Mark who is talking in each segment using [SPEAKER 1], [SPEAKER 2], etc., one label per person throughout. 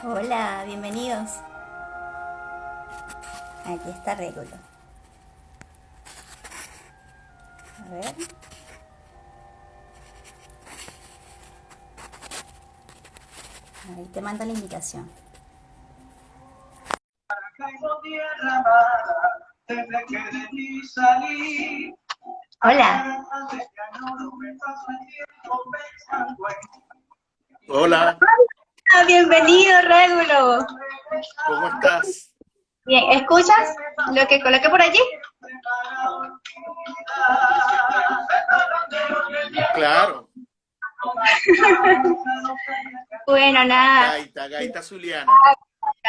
[SPEAKER 1] Hola, bienvenidos. Aquí está Régulo. A ver. Ahí te mando la invitación. Hola.
[SPEAKER 2] Hola,
[SPEAKER 1] Ah, bienvenido, Régulo.
[SPEAKER 2] ¿cómo estás?
[SPEAKER 1] Bien, ¿escuchas lo que coloqué por allí?
[SPEAKER 2] Claro,
[SPEAKER 1] Bueno, nada.
[SPEAKER 2] gaita zuliana.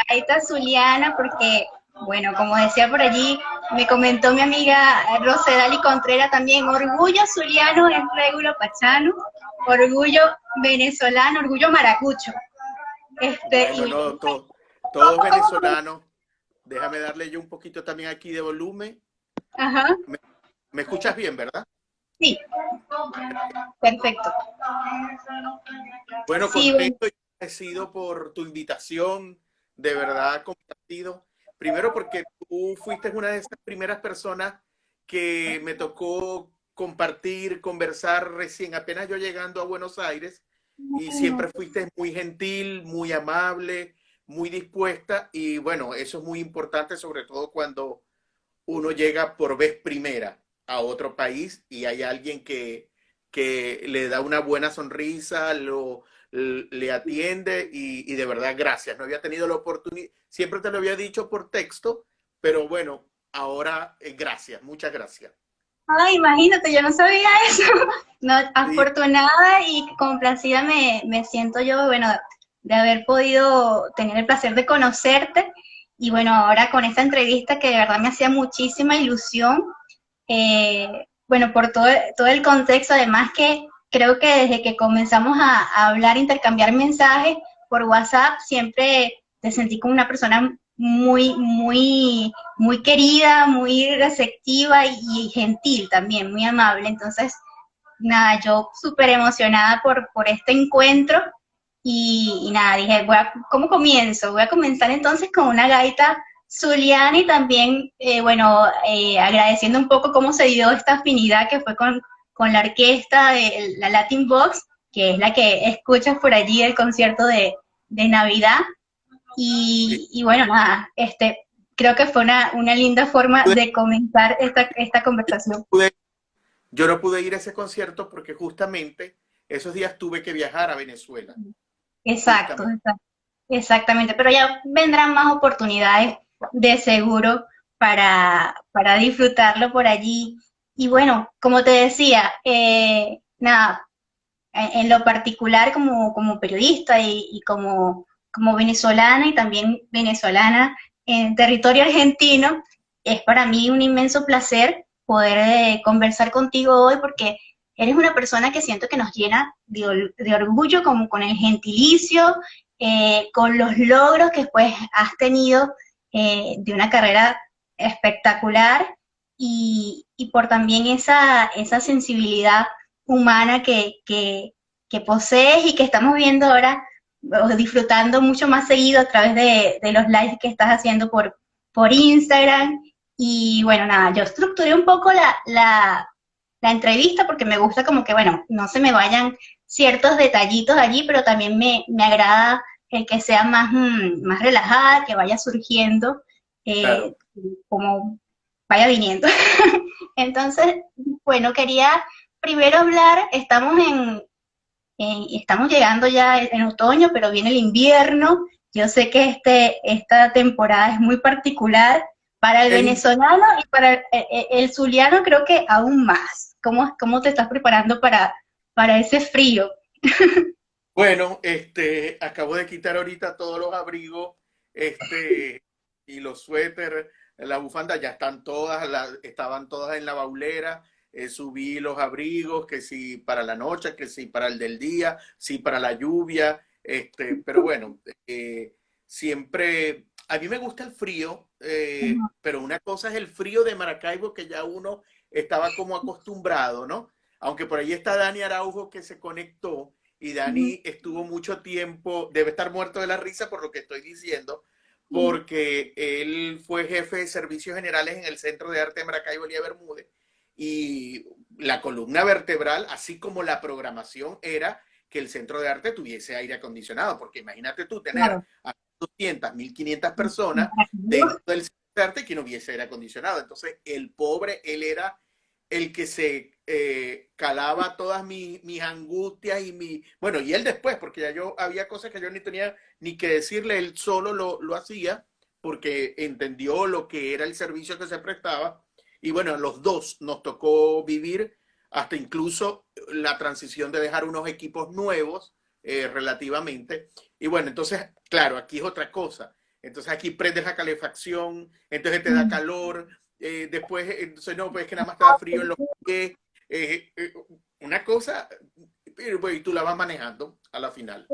[SPEAKER 1] Ahí está Zuliana porque, bueno, como decía por allí, me comentó mi amiga Rosedali Contreras también, orgullo zuliano es Régulo Pachano, orgullo venezolano, orgullo maracucho.
[SPEAKER 2] Bueno,
[SPEAKER 1] Y
[SPEAKER 2] no, todos venezolanos. Déjame darle yo un poquito también aquí de volumen.
[SPEAKER 1] ajá,
[SPEAKER 2] ¿Me, me escuchas bien, verdad?
[SPEAKER 1] sí, perfecto.
[SPEAKER 2] Bueno,
[SPEAKER 1] Sí, bueno,
[SPEAKER 2] contento y agradecido por tu invitación, de verdad compartido. Primero porque tú fuiste una de esas primeras personas que me tocó compartir, conversar recién apenas yo llegando a Buenos Aires y siempre fuiste muy gentil, muy amable, muy dispuesta y bueno, eso es muy importante sobre todo cuando uno llega por vez primera a otro país y hay alguien que le da una buena sonrisa, le atiende y de verdad gracias. No había tenido la oportunidad, siempre te lo había dicho por texto, pero bueno, ahora gracias, muchas gracias.
[SPEAKER 1] ay, imagínate, yo no sabía eso. No,
[SPEAKER 2] Sí,
[SPEAKER 1] afortunada y complacida me siento yo, bueno, de haber podido tener el placer de conocerte. Y bueno, ahora con esta entrevista que de verdad me hacía muchísima ilusión, bueno, por todo el contexto, además que creo que desde que comenzamos a hablar, intercambiar mensajes por WhatsApp, siempre te sentí como una persona muy querida, muy receptiva y gentil también, muy amable. Entonces, nada, yo súper emocionada por este encuentro y nada, dije, ¿cómo comienzo? Voy a comenzar entonces con una gaita zuliana y también, bueno, agradeciendo un poco cómo se dio esta afinidad que fue con la orquesta de la Latin Box, que es la que escuchas por allí el concierto de Navidad.
[SPEAKER 2] sí.
[SPEAKER 1] Y bueno, nada, creo que fue una linda forma de comenzar esta conversación.
[SPEAKER 2] Pude- yo no pude ir a ese concierto porque justamente esos días tuve que viajar a Venezuela,
[SPEAKER 1] Exacto,
[SPEAKER 2] justamente.
[SPEAKER 1] exactamente, pero ya vendrán más oportunidades de seguro para disfrutarlo por allí. Y bueno, como te decía, nada, en lo particular como periodista y como venezolana y también venezolana en territorio argentino, es para mí un inmenso placer poder conversar contigo hoy porque eres una persona que siento que nos llena de orgullo como con el gentilicio, con los logros que pues has tenido de una carrera espectacular y por también esa sensibilidad humana que posees y que estamos viendo ahora, o disfrutando mucho más seguido a través de los lives que estás haciendo por Instagram. Y bueno, nada, yo estructuré un poco la entrevista porque me gusta como que, bueno, no se me vayan ciertos detallitos allí, pero también me agrada el que sea más relajada, que vaya surgiendo eh,
[SPEAKER 2] Claro.
[SPEAKER 1] como vaya viniendo. Entonces, bueno, quería primero hablar, estamos llegando ya en otoño, pero viene el invierno. Yo sé que esta temporada es muy particular para el
[SPEAKER 2] El
[SPEAKER 1] venezolano y para el zuliano creo que aún más. ¿Cómo te estás preparando para ese frío?
[SPEAKER 2] Bueno, acabo de quitar ahorita todos los abrigos, y los suéteres, la bufanda ya están todas, estaban todas en la baulera. Subí los abrigos, que sí para la noche, que sí para el del día, sí para la lluvia, pero bueno, siempre, a mí me gusta el frío, pero una cosa es el frío de Maracaibo que ya uno estaba como acostumbrado, ¿no? Aunque por ahí está Dani Araujo que se conectó y Dani estuvo mucho tiempo, debe estar muerto de la risa por lo que estoy diciendo, porque él fue jefe de servicios generales en el Centro de Arte de Maracaibo, Elías Bermúdez, y la columna vertebral, así como la programación, era que el Centro de Arte tuviese aire acondicionado, porque imagínate tú tener
[SPEAKER 1] Claro.
[SPEAKER 2] a 200, 1500 personas dentro del Centro de Arte que no hubiese aire acondicionado. Entonces, el pobre, él era el que se calaba todas mis angustias y Bueno, y él después, porque ya yo había cosas que yo ni tenía ni que decirle, él solo lo hacía porque entendió lo que era el servicio que se prestaba. Y bueno, los dos nos tocó vivir hasta incluso la transición de dejar unos equipos nuevos relativamente. Y bueno, entonces, claro, aquí es otra cosa. Entonces aquí prendes la calefacción, entonces te da calor, después, entonces no, pues es que nada más te da frío en los pies. Una cosa, y tú la vas manejando a la final.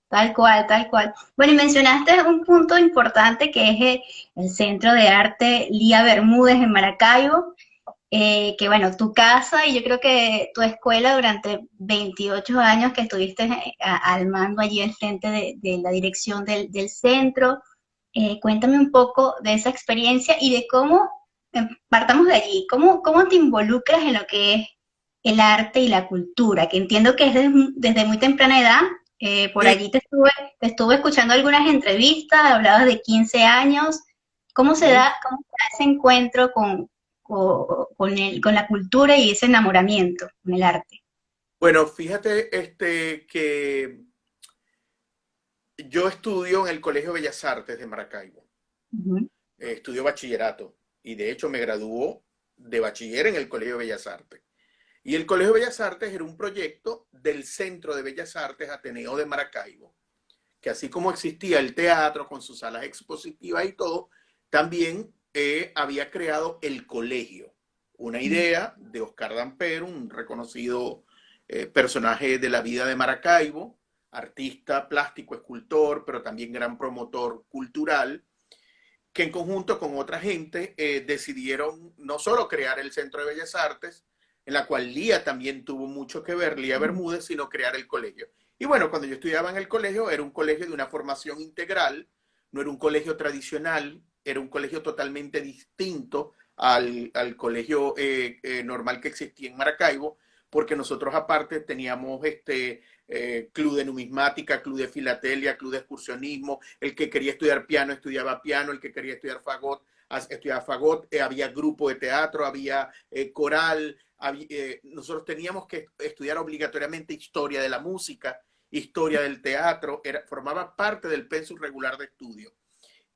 [SPEAKER 1] Tal cual, tal cual. Bueno, y mencionaste un punto importante que es el Centro de Arte Lía Bermúdez en Maracaibo, que bueno, tu casa y yo creo que tu escuela durante 28 años que estuviste al mando allí al frente de la dirección del centro. Cuéntame un poco de esa experiencia y de cómo, partamos de allí, cómo te involucras en lo que es el arte y la cultura, que entiendo que es desde muy temprana edad. Por
[SPEAKER 2] Sí.
[SPEAKER 1] allí te estuve escuchando algunas entrevistas, hablabas de 15 años. ¿Cómo se da ese encuentro con la cultura y ese enamoramiento con el arte?
[SPEAKER 2] Bueno, fíjate que yo estudio en el Colegio Bellas Artes de Maracaibo.
[SPEAKER 1] Ujú,
[SPEAKER 2] Estudio bachillerato y de hecho me graduó de bachiller en el Colegio Bellas Artes. Y el Colegio Bellas Artes era un proyecto del Centro de Bellas Artes Ateneo de Maracaibo, que así como existía el teatro con sus salas expositivas y todo, también había creado el colegio. Una idea de Oscar Damper, un reconocido personaje de la vida de Maracaibo, artista, plástico, escultor, pero también gran promotor cultural, que en conjunto con otra gente decidieron no solo crear el Centro de Bellas Artes, en la cual Lía también tuvo mucho que ver, Lía Bermúdez, sino crear el colegio. Y bueno, cuando yo estudiaba en el colegio, era un colegio de una formación integral, no era un colegio tradicional, era un colegio totalmente distinto al colegio normal que existía en Maracaibo, porque nosotros aparte teníamos club de numismática, club de filatelia, club de excursionismo, el que quería estudiar piano estudiaba piano, el que quería estudiar fagot estudiaba fagot, había grupo de teatro, había coral, nosotros teníamos que estudiar obligatoriamente historia de la música, historia del teatro, formaba parte del pensum regular de estudio.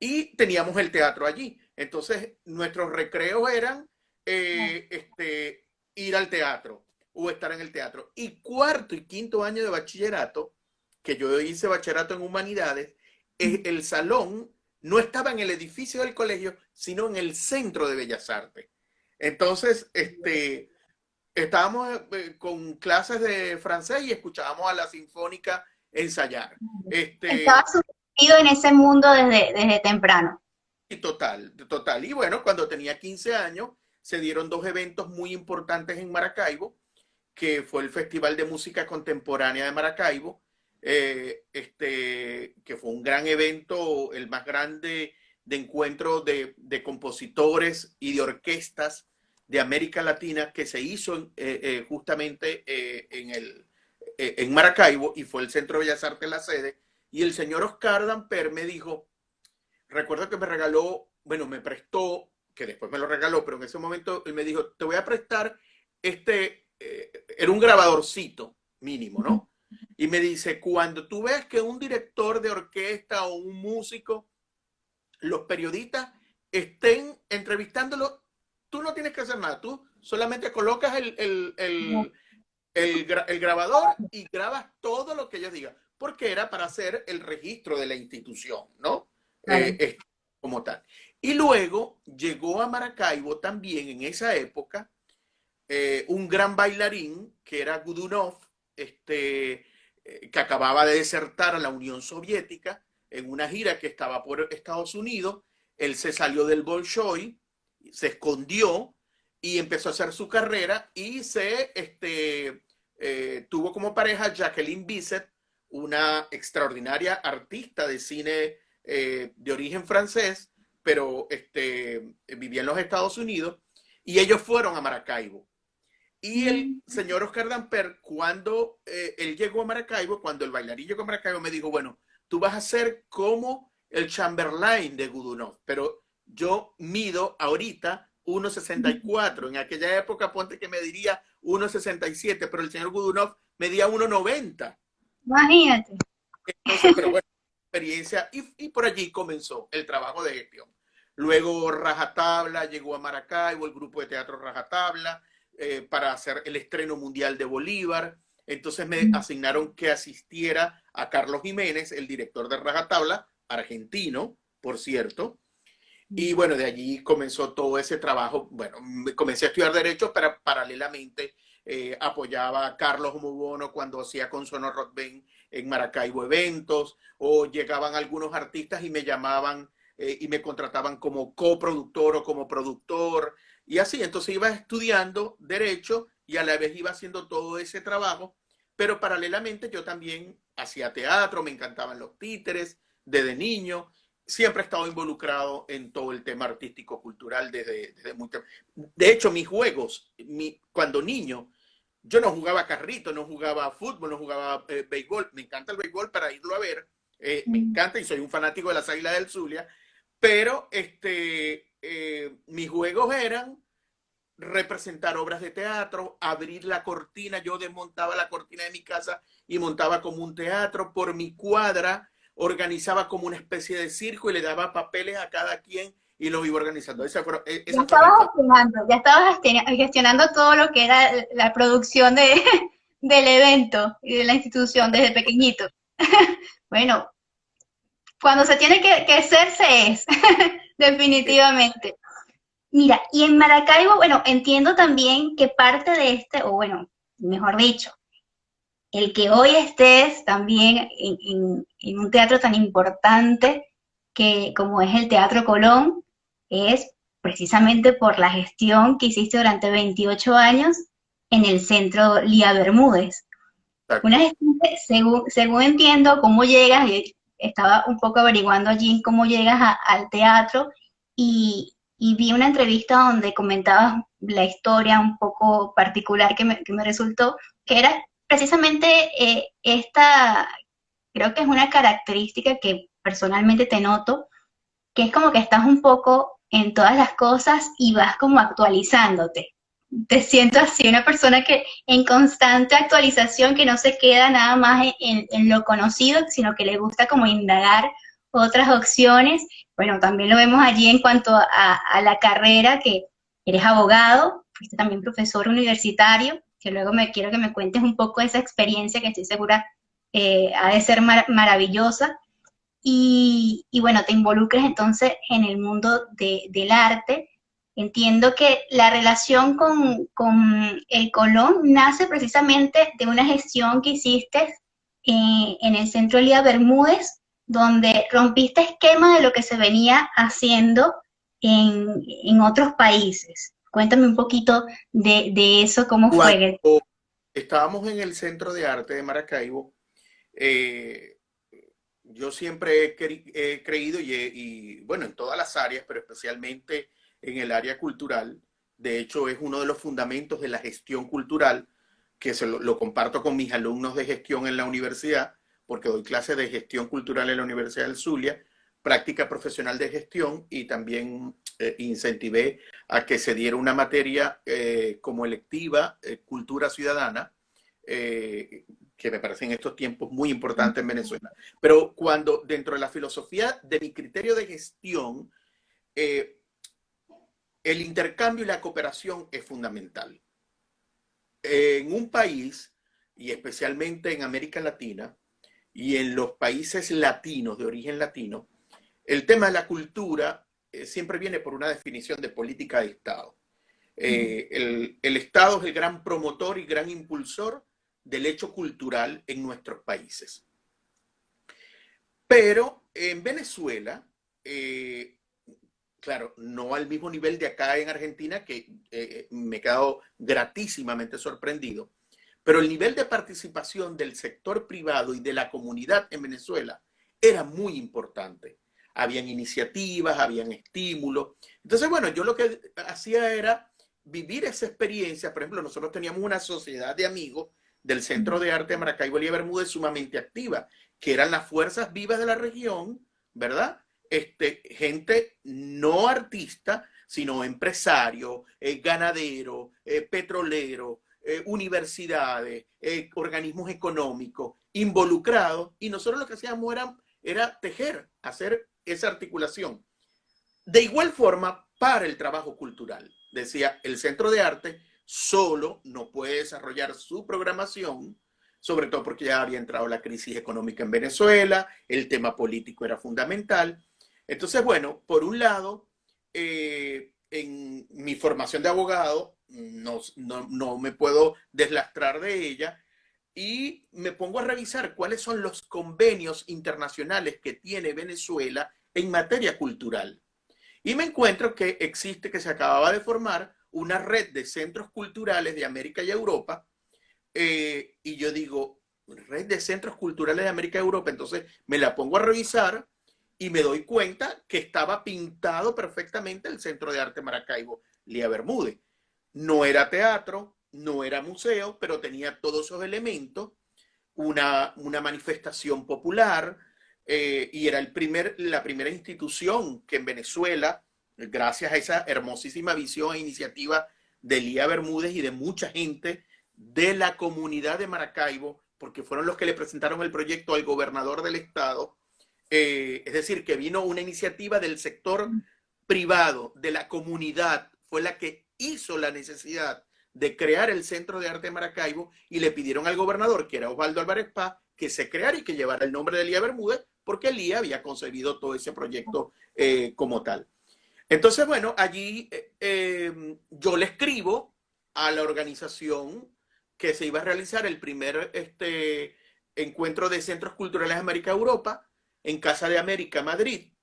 [SPEAKER 2] Y teníamos el teatro allí. Entonces, nuestros recreos eran ir al teatro o estar en el teatro. Y cuarto y quinto año de bachillerato, que yo hice bachillerato en humanidades, el salón no estaba en el edificio del colegio, sino en el centro de Bellas Artes. Entonces, estábamos con clases de francés y escuchábamos a la sinfónica ensayar.
[SPEAKER 1] Estaba
[SPEAKER 2] Este,
[SPEAKER 1] sumergido en ese mundo desde temprano.
[SPEAKER 2] Y total, total. Y bueno, cuando tenía 15 años, se dieron dos eventos muy importantes en Maracaibo, que fue el Festival de Música Contemporánea de Maracaibo, que fue un gran evento, el más grande de encuentro de compositores y de orquestas de América Latina que se hizo justamente en Maracaibo, y fue el Centro de Bellas Artes la sede. Y el señor Oscar Damper me dijo, recuerdo que me regaló, bueno, me prestó, que después me lo regaló, pero en ese momento él me dijo, te voy a prestar era un grabadorcito mínimo, ¿no? Y me dice, cuando tú ves que un director de orquesta o un músico, los periodistas estén entrevistándolo, tú no tienes que hacer nada, tú solamente colocas el grabador y grabas todo lo que ellos digan, porque era para hacer el registro de la institución, ¿no?
[SPEAKER 1] Claro.
[SPEAKER 2] Como tal. Y luego llegó a Maracaibo también en esa época un gran bailarín que era Godunov, que acababa de desertar a la Unión Soviética en una gira que estaba por Estados Unidos. Él se salió del Bolshoi, se escondió y empezó a hacer su carrera y tuvo como pareja Jacqueline Bisset, una extraordinaria artista de cine de origen francés, pero vivía en los Estados Unidos, y ellos fueron a Maracaibo. Y el
[SPEAKER 1] Mm.
[SPEAKER 2] señor Oscar Damper, cuando él llegó a Maracaibo, cuando el bailarín llegó a Maracaibo, me dijo, bueno, tú vas a ser como el Chamberlain de Godunov, pero yo mido ahorita 1,64. En aquella época, ponte que me diría 1,67, pero el señor Godunov medía 1,90.
[SPEAKER 1] Imagínate.
[SPEAKER 2] Entonces, pero bueno, experiencia, y por allí comenzó el trabajo de gestión. Luego Rajatabla llegó a Maracaibo, el grupo de teatro Rajatabla, para hacer el estreno mundial de Bolívar. Entonces me asignaron que asistiera a Carlos Jiménez, el director de Rajatabla, argentino, por cierto. Y bueno, de allí comenzó todo ese trabajo. Bueno, comencé a estudiar Derecho, pero paralelamente apoyaba a Carlos Mubono cuando hacía con Sono Rock Band en Maracaibo eventos, o llegaban algunos artistas y me llamaban y me contrataban como coproductor o como productor, y así. Entonces iba estudiando Derecho y a la vez iba haciendo todo ese trabajo, pero paralelamente yo también hacía teatro, me encantaban los títeres desde niño. Siempre he estado involucrado en todo el tema artístico cultural desde muy temprano. De hecho, mis juegos, cuando niño, yo no jugaba carrito, no jugaba fútbol, no jugaba béisbol. Me encanta el béisbol para irlo a ver. Me encanta y soy un fanático de las Águilas del Zulia. Pero mis juegos eran representar obras de teatro, abrir la cortina. Yo desmontaba la cortina de mi casa y montaba como un teatro. Por mi cuadra organizaba como una especie de circo y le daba papeles a cada quien y lo iba organizando.
[SPEAKER 1] Ya
[SPEAKER 2] Esa fue mi
[SPEAKER 1] estabas
[SPEAKER 2] infancia.
[SPEAKER 1] gestionando, ya estabas gestionando todo lo que era la producción del evento y de la institución desde pequeñito. Bueno, cuando se tiene que ser, se es, definitivamente. Mira, y en Maracaibo, bueno, entiendo también que parte de este, o bueno, mejor dicho, el que hoy estés también en un teatro tan importante que como es el Teatro Colón, es precisamente por la gestión que hiciste durante 28 años en el Centro Lía Bermúdez. Una
[SPEAKER 2] Exacto.
[SPEAKER 1] gestión que, según entiendo, cómo llegas, y estaba un poco averiguando allí cómo llegas al teatro, y vi una entrevista donde comentabas la historia un poco particular que me resultó, que era precisamente esta, creo que es una característica que personalmente te noto, que es como que estás un poco en todas las cosas y vas como actualizándote. Te siento así, una persona que en constante actualización, que no se queda nada más en lo conocido, sino que le gusta como indagar otras opciones. Bueno, también lo vemos allí en cuanto a la carrera, que eres abogado, fuiste también profesor universitario, que luego quiero que me cuentes un poco de esa experiencia que estoy segura ha de ser maravillosa. Y bueno, te involucres entonces en el mundo del arte. Entiendo que la relación con el Colón nace precisamente de una gestión que hiciste en el Centro Elías Bermúdez, donde rompiste esquema de lo que se venía haciendo en otros países. Cuéntame un poquito de eso, cómo
[SPEAKER 2] Cuando
[SPEAKER 1] fue.
[SPEAKER 2] estábamos en el Centro de Arte de Maracaibo, eh, yo siempre he creído bueno, en todas las áreas, pero especialmente en el área cultural. De hecho, es uno de los fundamentos de la gestión cultural, que lo comparto con mis alumnos de gestión en la universidad, porque doy clases de gestión cultural en la Universidad del Zulia, práctica profesional de gestión, y también incentivé a que se diera una materia como electiva, cultura ciudadana, que me parece en estos tiempos muy importante en Venezuela. Pero cuando dentro de la filosofía de mi criterio de gestión, eh, el intercambio y la cooperación es fundamental. En un país, y especialmente en América Latina y en los países latinos, de origen latino, el tema de la cultura siempre viene por una definición de política de Estado. El Estado es el gran promotor y gran impulsor del hecho cultural en nuestros países. Pero en Venezuela, claro, no al mismo nivel de acá en Argentina, que me he quedado gratísimamente sorprendido, pero el nivel de participación del sector privado y de la comunidad en Venezuela era muy importante. Habían iniciativas, habían estímulos. Entonces, bueno, yo lo que hacía era vivir esa experiencia. Por ejemplo, nosotros teníamos una sociedad de amigos del Centro de Arte de Maracaibo Elías Bermúdez sumamente activa, que eran las fuerzas vivas de la región, ¿verdad? Gente no artista, sino empresario, ganadero, petrolero, universidades, organismos económicos involucrados, y nosotros lo que hacíamos era tejer, hacer esa articulación. De igual forma, para el trabajo cultural, decía, el Centro de Arte solo no puede desarrollar su programación, sobre todo porque ya había entrado la crisis económica en Venezuela, el tema político era fundamental. Entonces, bueno, por un lado, en mi formación de abogado, no me puedo deslastrar de ella, y me pongo a revisar cuáles son los convenios internacionales que tiene Venezuela en materia cultural. Y me encuentro que existe, que se acababa de formar, una red de centros culturales de América y Europa, y yo digo, red de centros culturales de América y Europa, entonces me la pongo a revisar y me doy cuenta que estaba pintado perfectamente el Centro de Arte Maracaibo Lía Bermúdez. No era teatro, no era museo, pero tenía todos esos elementos, una manifestación popular, y era la primera institución que en Venezuela, gracias a esa hermosísima visión e iniciativa de Lía Bermúdez y de mucha gente de la comunidad de Maracaibo, porque fueron los que le presentaron el proyecto al gobernador del estado, es decir, que vino una iniciativa del sector privado, de la comunidad, fue la que hizo la necesidad de crear el Centro de Arte de Maracaibo, y le pidieron al gobernador, que era Osvaldo Álvarez Paz, que se creara y que llevara el nombre de Lía Bermúdez, porque Lía había concebido todo ese proyecto como tal. Entonces, bueno, allí yo le escribo a la organización que se iba a realizar el primer encuentro de centros culturales de América Europa en Casa de América, Madrid.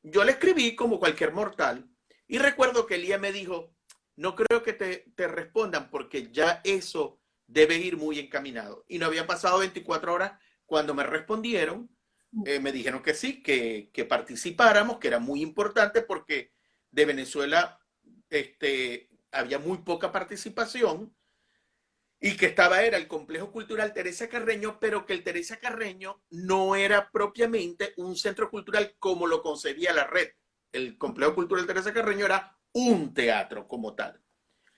[SPEAKER 2] Yo le escribí como cualquier mortal, y recuerdo que Lía me dijo, no creo que te respondan porque ya eso debe ir muy encaminado. Y no habían pasado 24 horas cuando me respondieron, me dijeron que sí, que participáramos, que era muy importante porque de Venezuela había muy poca participación, y que era el Complejo Cultural Teresa Carreño, pero que el Teresa Carreño no era propiamente un centro cultural como lo concebía la red. El Complejo Cultural Teresa Carreño era un teatro como tal.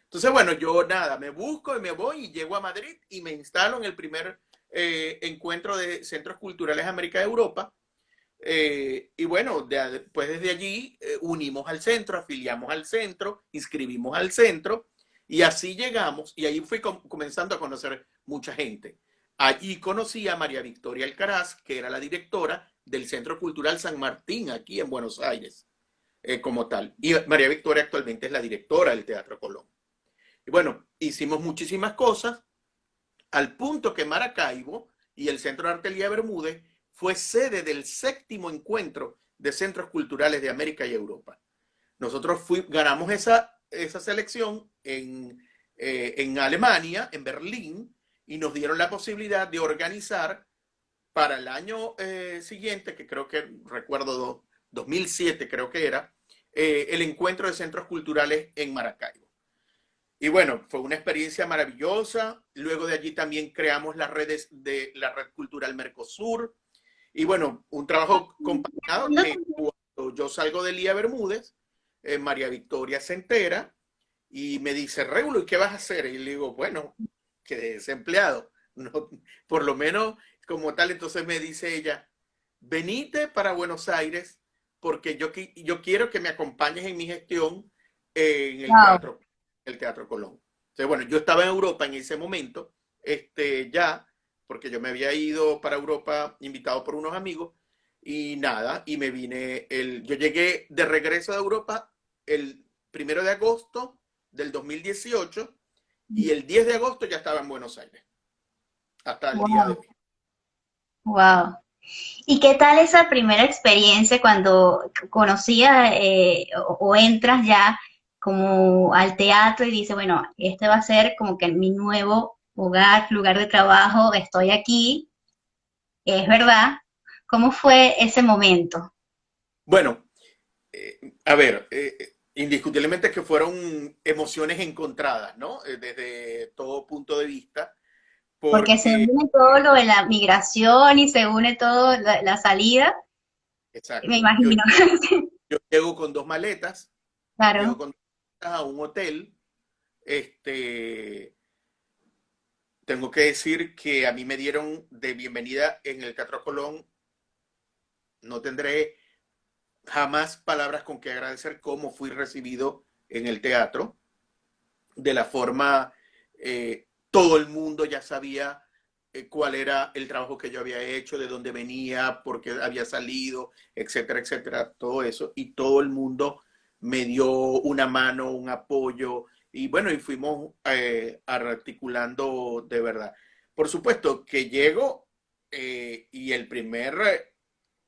[SPEAKER 2] Entonces, bueno, yo nada, me busco y me voy y llego a Madrid y me instalo en el primer encuentro de centros culturales de América y Europa. Y bueno, después desde allí unimos al centro, afiliamos al centro, inscribimos al centro, y así llegamos, y ahí fui comenzando a conocer mucha gente. Allí conocí a María Victoria Alcaraz, que era la directora del Centro Cultural San Martín, aquí en Buenos Aires, como tal. Y María Victoria actualmente es la directora del Teatro Colón. Y bueno, hicimos muchísimas cosas, al punto que Maracaibo y el Centro de Arte Lía Bermúdez fue sede del 7º encuentro de centros culturales de América y Europa. Nosotros ganamos esa selección en Alemania, en Berlín, y nos dieron la posibilidad de organizar para el año siguiente, que creo que recuerdo 2007 creo que era, el encuentro de centros culturales en Maracaibo. Y bueno, fue una experiencia maravillosa. Luego de allí también creamos las redes de la Red Cultural Mercosur. Y bueno, un trabajo compaginado que cuando yo salgo de Lía Bermúdez, María Victoria se entera y me dice, Regulo, ¿y qué vas a hacer? Y le digo, bueno, que desempleado, no, por lo menos como tal. Entonces me dice ella, venite para Buenos Aires porque yo quiero que me acompañes en mi gestión en
[SPEAKER 1] Wow.
[SPEAKER 2] el teatro Colón. Entonces, bueno, yo estaba en Europa en ese momento, ya, porque yo me había ido para Europa invitado por unos amigos, y nada, y me vine, yo llegué de regreso de Europa el 1 de agosto del 2018, y el 10 de agosto ya estaba en Buenos Aires, hasta el día de
[SPEAKER 1] Wow.
[SPEAKER 2] hoy.
[SPEAKER 1] Wow. ¿Y qué tal esa primera experiencia cuando conocías o entras ya como al teatro y dices, bueno, este va a ser como que mi nuevo hogar, lugar de trabajo, estoy aquí, es verdad. ¿Cómo fue ese momento?
[SPEAKER 2] Bueno, a ver, indiscutiblemente que fueron emociones encontradas, ¿no? Desde todo punto de vista,
[SPEAKER 1] Porque se
[SPEAKER 2] porque,
[SPEAKER 1] une todo lo de la migración y se une todo la salida, me
[SPEAKER 2] exacto,
[SPEAKER 1] imagino.
[SPEAKER 2] yo llego con dos maletas, llego
[SPEAKER 1] Claro,
[SPEAKER 2] con dos maletas a un hotel, este, tengo que decir que a mí me dieron de bienvenida en el Teatro Colón, no tendré jamás palabras con que agradecer cómo fui recibido en el teatro, de la forma, todo el mundo ya sabía cuál era el trabajo que yo había hecho, de dónde venía, por qué había salido, etcétera, etcétera, todo eso, y todo el mundo me dio una mano, un apoyo, y bueno, y fuimos articulando de verdad. Por supuesto que llego y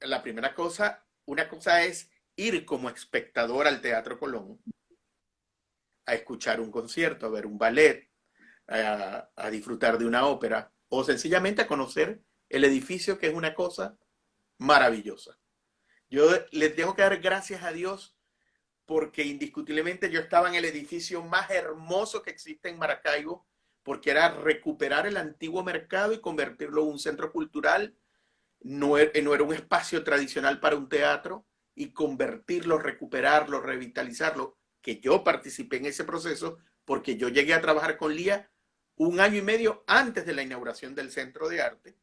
[SPEAKER 2] la primera cosa, una cosa es ir como espectador al Teatro Colón a escuchar un concierto, a ver un ballet, a disfrutar de una ópera o sencillamente a conocer el edificio, que es una cosa maravillosa. Yo le tengo que dar gracias a Dios porque indiscutiblemente yo estaba en el edificio más hermoso que existe en Maracaibo, porque era recuperar el antiguo mercado y convertirlo en un centro cultural. No era un espacio tradicional para un teatro, y convertirlo, recuperarlo, revitalizarlo, que yo participé en ese proceso porque yo llegué a trabajar con Lía un año y medio antes de la inauguración del Centro de Arte,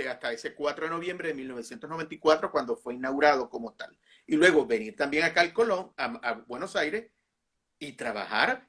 [SPEAKER 2] hasta ese 4 de noviembre de 1994, cuando fue inaugurado como tal. Y luego venir también acá al Colón, a Buenos Aires, y trabajar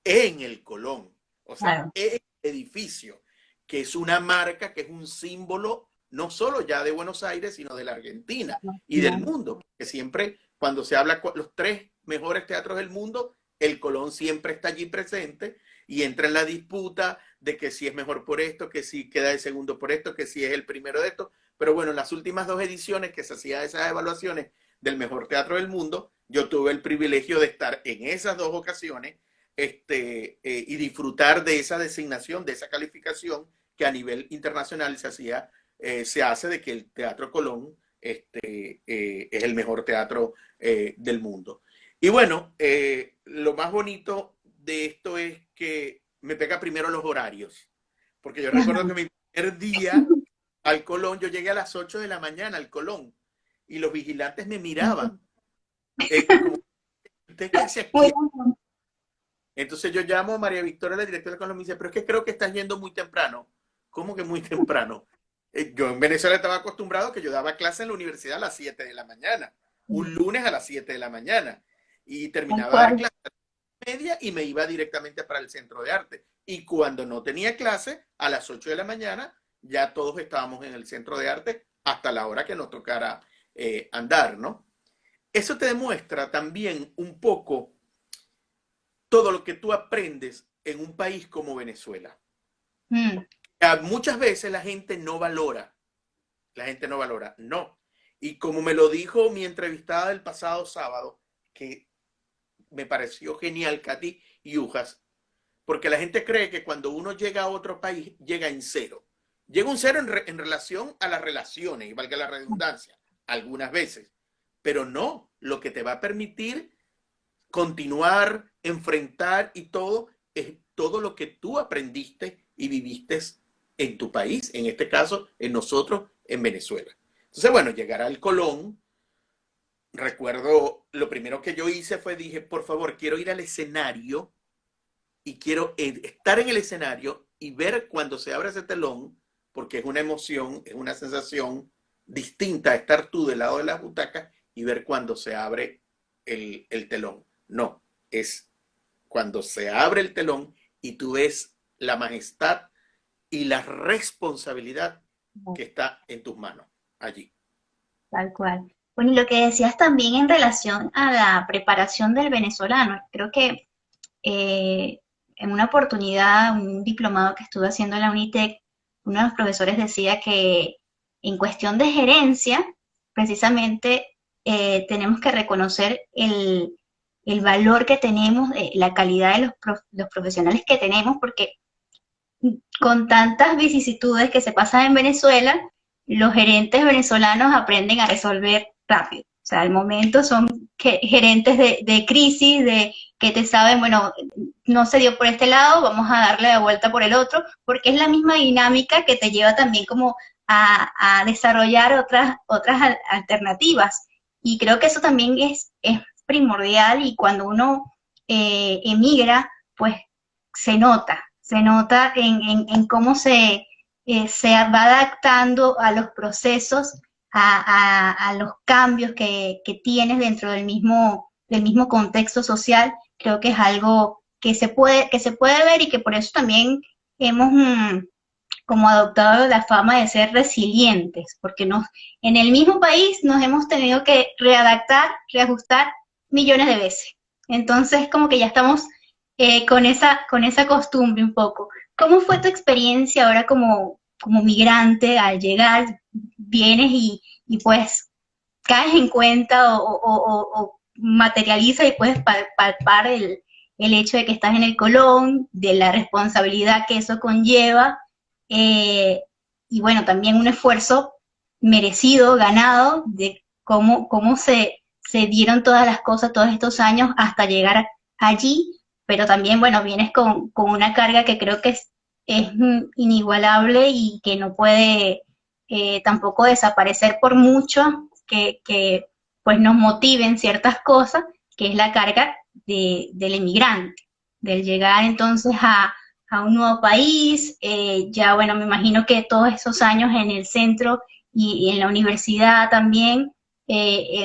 [SPEAKER 2] en el Colón, o sea,
[SPEAKER 1] claro.
[SPEAKER 2] en el edificio, que es una marca, que es un símbolo no solo ya de Buenos Aires, sino de la Argentina y del
[SPEAKER 1] No,
[SPEAKER 2] mundo, que siempre cuando se habla los tres mejores teatros del mundo, el Colón siempre está allí presente y entra en la disputa de que si es mejor por esto, que si queda de segundo por esto, que si es el primero de esto. Pero bueno, en las últimas dos ediciones que se hacían esas evaluaciones del mejor teatro del mundo, yo tuve el privilegio de estar en esas dos ocasiones, y disfrutar de esa designación, de esa calificación que a nivel internacional se hace de que el Teatro Colón es el mejor teatro del mundo. Y bueno, lo más bonito de esto es que me pega primero los horarios, porque yo recuerdo que mi primer día al Colón, yo llegué a las 8 de la mañana al Colón y los vigilantes me miraban, como, ¿usted qué hace
[SPEAKER 1] muy
[SPEAKER 2] aquí?
[SPEAKER 1] bien.
[SPEAKER 2] Entonces yo llamo a María Victoria, la directora de Colón, y me dice, pero es que creo que estás yendo muy temprano. ¿Cómo que muy temprano? Yo en Venezuela estaba acostumbrado que yo daba clase en la universidad a las 7 de la mañana, un lunes a las 7 de la mañana, y
[SPEAKER 1] Tal
[SPEAKER 2] terminaba de dar
[SPEAKER 1] cual.
[SPEAKER 2] clase a las media y me iba directamente para el centro de arte. Y cuando no tenía clase, a las 8 de la mañana, ya todos estábamos en el centro de arte hasta la hora que nos tocara andar, ¿no? Eso te demuestra también un poco todo lo que tú aprendes en un país como Venezuela.
[SPEAKER 1] Mm,
[SPEAKER 2] Muchas veces la gente no valora, no. Y como me lo dijo mi entrevistada del pasado sábado, que me pareció genial, Katy Yujas, porque la gente cree que cuando uno llega a otro país, llega en cero. Llega un cero en relación a las relaciones, y valga la redundancia, algunas veces. Pero no, lo que te va a permitir continuar, enfrentar y todo, es todo lo que tú aprendiste y viviste en tu país, en este caso, en nosotros, en Venezuela. Entonces, bueno, llegar al Colón, recuerdo, lo primero que yo hice fue, dije, por favor, quiero ir al escenario y quiero estar en el escenario y ver cuando se abre ese telón, porque es una emoción, es una sensación distinta a estar tú del lado de la butaca y ver cuando se abre el telón. No, es cuando se abre el telón y tú ves la majestad y la responsabilidad que está en tus manos allí.
[SPEAKER 1] tal cual. Bueno, y lo que decías también en relación a la preparación del venezolano, creo que en una oportunidad, un diplomado que estuve haciendo en la Unitec, uno de los profesores decía que en cuestión de gerencia, precisamente tenemos que reconocer el valor que tenemos, la calidad de los profesionales que tenemos, porque con tantas vicisitudes que se pasan en Venezuela, los gerentes venezolanos aprenden a resolver rápido. O sea, al momento son gerentes de crisis, de que te saben, bueno, no se dio por este lado, vamos a darle la vuelta por el otro, porque es la misma dinámica que te lleva también como a desarrollar otras alternativas. Y creo que eso también es primordial y cuando uno emigra, pues se nota en cómo se va adaptando a los procesos, a los cambios que tienes dentro del mismo contexto social. Creo que es algo que se puede ver y que por eso también hemos como adoptado la fama de ser resilientes, porque en el mismo país nos hemos tenido que readaptar, reajustar millones de veces. Entonces, como que ya estamos con esa costumbre un poco. ¿Cómo fue tu experiencia ahora como migrante al llegar? Vienes y pues caes en cuenta o materializa y puedes palpar el hecho de que estás en el Colón, de la responsabilidad que eso conlleva, eh, y bueno, también un esfuerzo merecido, ganado, de cómo se dieron todas las cosas todos estos años hasta llegar allí, pero también, bueno, vienes con una carga que creo que es inigualable y que no puede tampoco desaparecer por mucho que pues nos motiven ciertas cosas, que es la carga del emigrante, del llegar entonces a un nuevo país, ya bueno, me imagino que todos esos años en el centro y en la universidad también,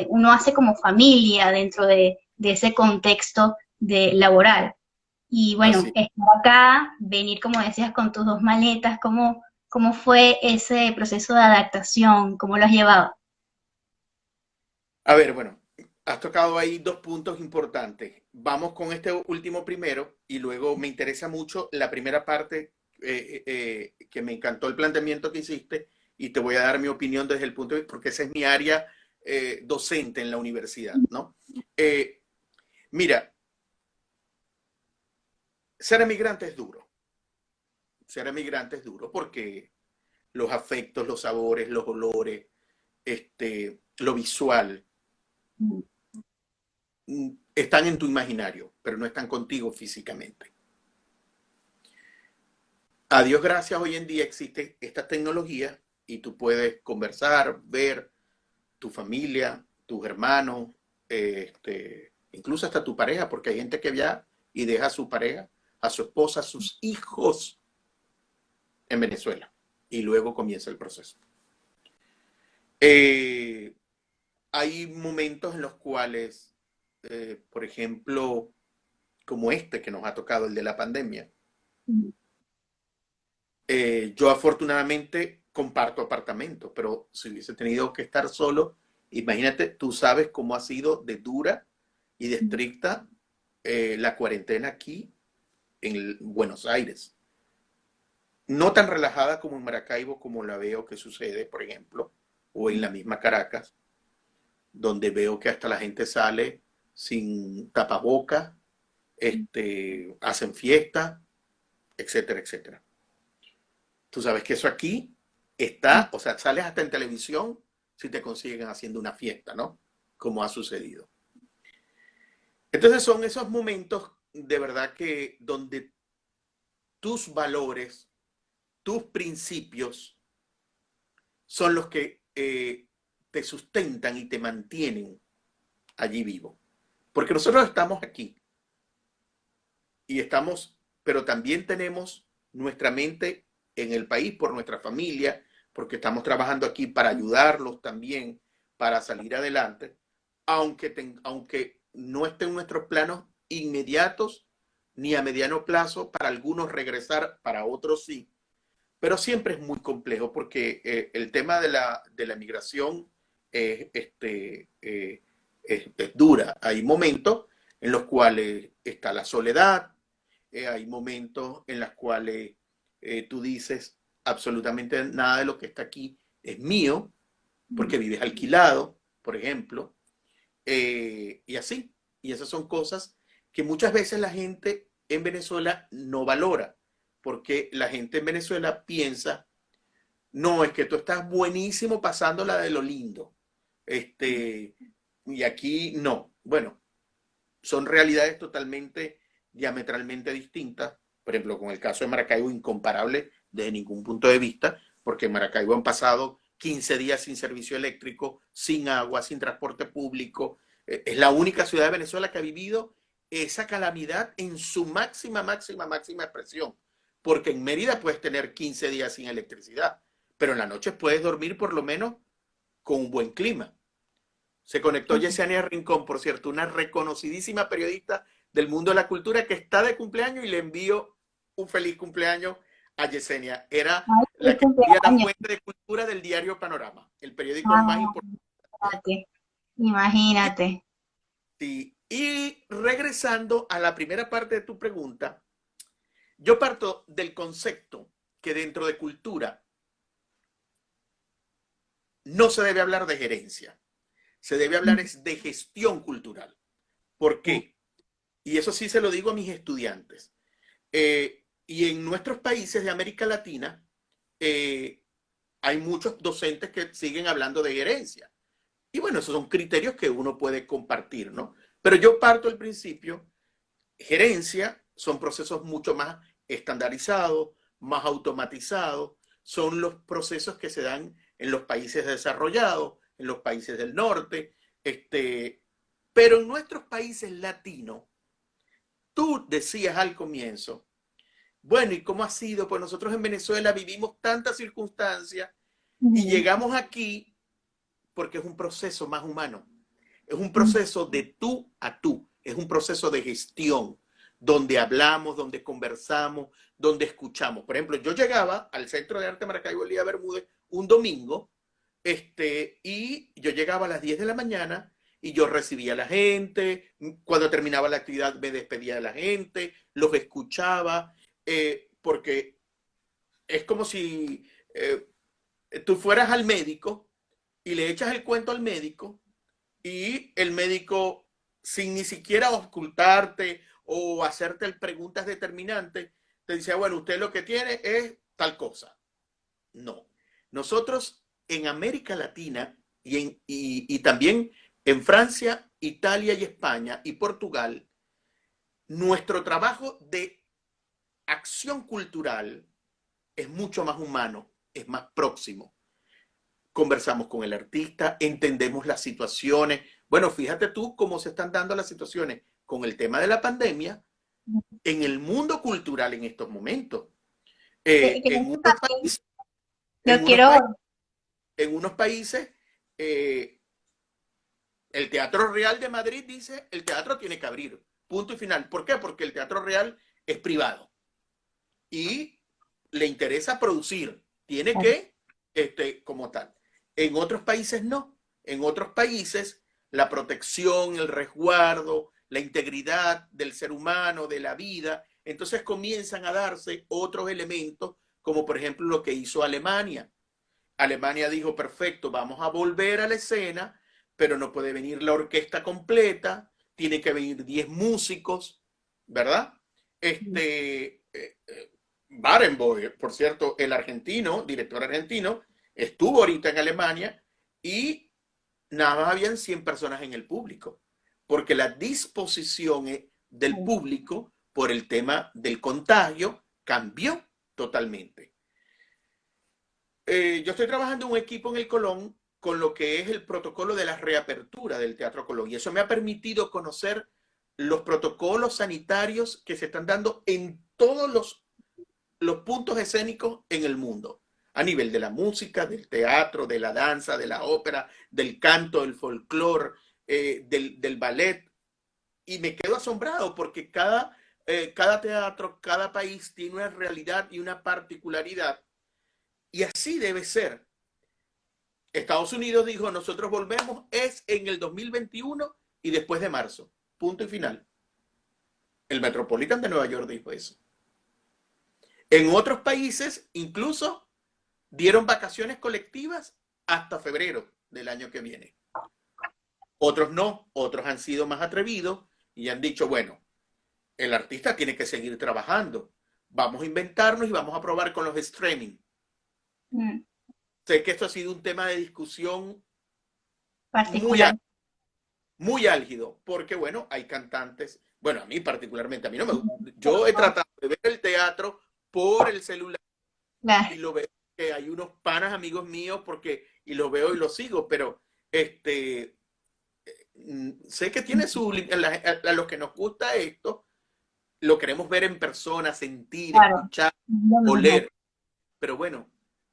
[SPEAKER 1] uno hace como familia dentro de ese contexto laboral. Y bueno,
[SPEAKER 2] Así.
[SPEAKER 1] estar acá, venir, como decías, con tus dos maletas, ¿cómo fue ese proceso de adaptación? ¿Cómo lo has llevado?
[SPEAKER 2] A ver, bueno, has tocado ahí dos puntos importantes. Vamos con este último primero y luego me interesa mucho la primera parte que me encantó el planteamiento que hiciste y te voy a dar mi opinión desde el punto de vista, porque esa es mi área docente en la universidad, ¿no? Eh, Mira, ser emigrante es duro. Ser emigrante es duro porque los afectos, los sabores, los olores, lo visual, están en tu imaginario, pero no están contigo físicamente. A Dios gracias, hoy en día existe esta tecnología y tú puedes conversar, ver tu familia, tus hermanos, incluso hasta tu pareja, porque hay gente que viaja y deja a su pareja, a su esposa, a sus hijos en Venezuela y luego comienza el proceso. Eh, Hay momentos en los cuales, por ejemplo, como este que nos ha tocado, el de la pandemia, yo afortunadamente comparto apartamento, pero si hubiese tenido que estar solo, imagínate, tú sabes cómo ha sido de dura y de estricta la cuarentena aquí en Buenos Aires. No tan relajada como en Maracaibo, como la veo que sucede, por ejemplo, o en la misma Caracas, donde veo que hasta la gente sale sin tapabocas, hacen fiesta, etcétera, etcétera. Tú sabes que eso aquí está, o sea, sales hasta en televisión si te consiguen haciendo una fiesta, ¿no? Como ha sucedido. Entonces son esos momentos de verdad que donde tus valores, tus principios son los que te sustentan y te mantienen allí vivo. Porque nosotros estamos aquí y estamos, pero también tenemos nuestra mente en el país por nuestra familia, porque estamos trabajando aquí para ayudarlos también, para salir adelante, aunque no estén nuestros planos inmediatos ni a mediano plazo, para algunos regresar, para otros sí, pero siempre es muy complejo porque el tema de la migración es dura. Hay momentos en los cuales está la soledad, hay momentos en los cuales tú dices absolutamente nada de lo que está aquí es mío, porque vives alquilado, por ejemplo, y así. Y esas son cosas que muchas veces la gente en Venezuela no valora, porque la gente en Venezuela piensa, no, es que tú estás buenísimo pasándola de lo lindo. Y aquí no. Bueno, son realidades totalmente diametralmente distintas. Por ejemplo, con el caso de Maracaibo, incomparable desde ningún punto de vista, porque en Maracaibo han pasado 15 días sin servicio eléctrico, sin agua, sin transporte público. Es la única ciudad de Venezuela que ha vivido esa calamidad en su máxima expresión. Porque en Mérida puedes tener 15 días sin electricidad, pero en la noche puedes dormir por lo menos con un buen clima. Se conectó Yesenia Rincón, por cierto, una reconocidísima periodista del mundo de la cultura que está de cumpleaños, y le envío un feliz cumpleaños a Yesenia. Era
[SPEAKER 1] Ay,
[SPEAKER 2] la
[SPEAKER 1] feliz
[SPEAKER 2] que escribía la
[SPEAKER 1] cumpleaños.
[SPEAKER 2] fuente de cultura del diario Panorama, el periódico más
[SPEAKER 1] Ah,
[SPEAKER 2] importante.
[SPEAKER 1] imagínate, imagínate.
[SPEAKER 2] Sí. Y regresando a la primera parte de tu pregunta, yo parto del concepto que dentro de cultura no se debe hablar de gerencia, se debe hablar es de gestión cultural. ¿Por qué? Y eso sí se lo digo a mis estudiantes. Y en nuestros países de América Latina hay muchos docentes que siguen hablando de gerencia. Y bueno, esos son criterios que uno puede compartir, ¿no? Pero yo parto del principio, gerencia son procesos mucho más estandarizados, más automatizados, son los procesos que se dan en los países desarrollados, en los países del norte, pero en nuestros países latinos, tú decías al comienzo, bueno, ¿y cómo ha sido? Pues nosotros en Venezuela vivimos tantas circunstancias y llegamos aquí porque es un proceso más humano. Es un proceso de tú a tú. Es un proceso de gestión, donde hablamos, donde conversamos, donde escuchamos. Por ejemplo, yo llegaba al Centro de Arte Maracaibo Elías Bermúdez un domingo, y yo llegaba a las 10 de la mañana y yo recibía a la gente. Cuando terminaba la actividad me despedía de la gente, los escuchaba, porque es como si tú fueras al médico y le echas el cuento al médico, y el médico, sin ni siquiera ocultarte o hacerte preguntas determinantes, te dice, bueno, usted lo que tiene es tal cosa. No. Nosotros en América Latina y también en Francia, Italia y España y Portugal, nuestro trabajo de acción cultural es mucho más humano, es más próximo. Conversamos con el artista, entendemos las situaciones. Bueno, fíjate tú cómo se están dando las situaciones con el tema de la pandemia en el mundo cultural en estos momentos.
[SPEAKER 1] Que
[SPEAKER 2] En
[SPEAKER 1] eso
[SPEAKER 2] unos
[SPEAKER 1] también
[SPEAKER 2] países,
[SPEAKER 1] lo
[SPEAKER 2] en unos
[SPEAKER 1] quiero.
[SPEAKER 2] países, en unos países el Teatro Real de Madrid dice, el teatro tiene que abrir, punto y final. ¿Por qué? Porque el Teatro Real es privado y le interesa producir, tiene que, como tal. En otros países no. En otros países la protección, el resguardo, la integridad del ser humano, de la vida, entonces comienzan a darse otros elementos, como por ejemplo lo que hizo Alemania. Alemania dijo, perfecto, vamos a volver a la escena, pero no puede venir la orquesta completa, tiene que venir 10 músicos, ¿verdad? Barenboim, por cierto, el argentino, director argentino, estuvo ahorita en Alemania y nada más habían 100 personas en el público, porque la disposición del público por el tema del contagio cambió totalmente. Yo estoy trabajando en un equipo en el Colón con lo que es el protocolo de la reapertura del Teatro Colón, y eso me ha permitido conocer los protocolos sanitarios que se están dando en todos los puntos escénicos en el mundo, a nivel de la música, del teatro, de la danza, de la ópera, del canto, del folclore, del ballet, y me quedo asombrado porque cada teatro, cada país tiene una realidad y una particularidad, y así debe ser. Estados Unidos dijo, nosotros volvemos es en el 2021 y después de marzo, punto y final. El Metropolitan de Nueva York dijo eso. En otros países incluso dieron vacaciones colectivas hasta febrero del año que viene. Otros no, otros han sido más atrevidos y han dicho, bueno, el artista tiene que seguir trabajando, vamos a inventarnos y vamos a probar con los streaming.
[SPEAKER 1] Mm,
[SPEAKER 2] Sé que esto ha sido un tema de discusión muy,
[SPEAKER 1] particular.
[SPEAKER 2] muy álgido, porque bueno, hay cantantes, bueno, a mí particularmente, a mí no me gusta. Yo he tratado de ver el teatro por el celular y
[SPEAKER 1] Claro,
[SPEAKER 2] lo veo que hay unos panas amigos míos porque, y lo veo y lo sigo, pero este, sé que tiene su, a los que nos gusta esto, lo queremos ver en persona, sentir,
[SPEAKER 1] claro,
[SPEAKER 2] escuchar,
[SPEAKER 1] es lo mejor.
[SPEAKER 2] oler. Pero bueno,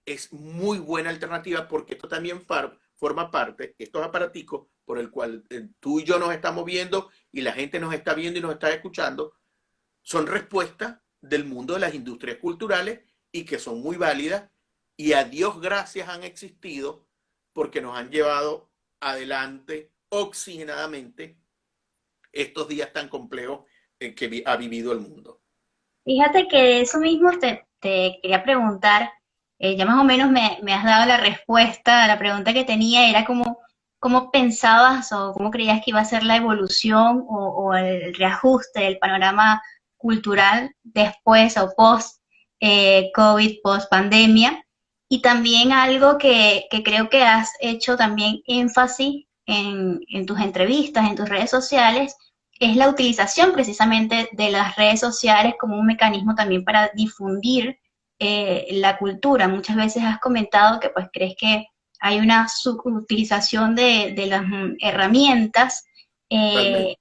[SPEAKER 2] es muy buena alternativa porque esto también forma parte, estos aparaticos por el cual tú y yo nos estamos viendo y la gente nos está viendo y nos está escuchando, son respuestas del mundo de las industrias culturales y que son muy válidas y a Dios gracias han existido porque nos han llevado adelante oxigenadamente estos días tan complejos que ha vivido el mundo.
[SPEAKER 1] Fíjate que de eso mismo te quería preguntar, ya más o menos me has dado la respuesta a la pregunta que tenía, era como, ¿cómo pensabas o cómo creías que iba a ser la evolución o el reajuste del panorama cultural después o post COVID, post pandemia? Y también algo que creo que has hecho también énfasis en tus entrevistas, en tus redes sociales, es la utilización precisamente de las redes sociales como un mecanismo también para difundir la cultura. Muchas veces has comentado que pues crees que hay una subutilización de las herramientas.
[SPEAKER 2] Realmente.
[SPEAKER 1] Eh,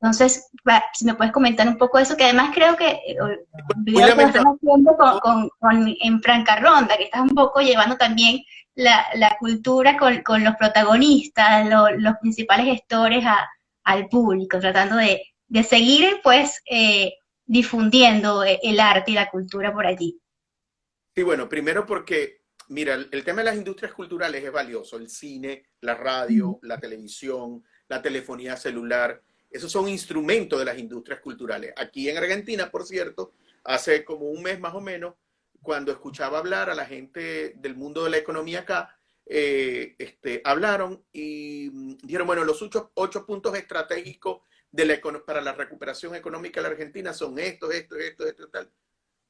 [SPEAKER 1] entonces, si me puedes comentar un poco eso, que además creo que
[SPEAKER 2] Muy
[SPEAKER 1] veo que lo estás
[SPEAKER 2] lamentable.
[SPEAKER 1] haciendo en Franca Ronda, que estás un poco llevando también la cultura con los protagonistas, los principales gestores al público, tratando de seguir pues difundiendo el arte y la cultura por allí.
[SPEAKER 2] Sí, bueno, primero porque, mira, el tema de las industrias culturales es valioso. El cine, la radio, la televisión, la telefonía celular, esos son instrumentos de las industrias culturales. Aquí en Argentina, por cierto, hace como un mes más o menos, cuando escuchaba hablar a la gente del mundo de la economía acá, hablaron y dijeron, bueno, los ocho puntos estratégicos para la recuperación económica de la Argentina son esto, tal.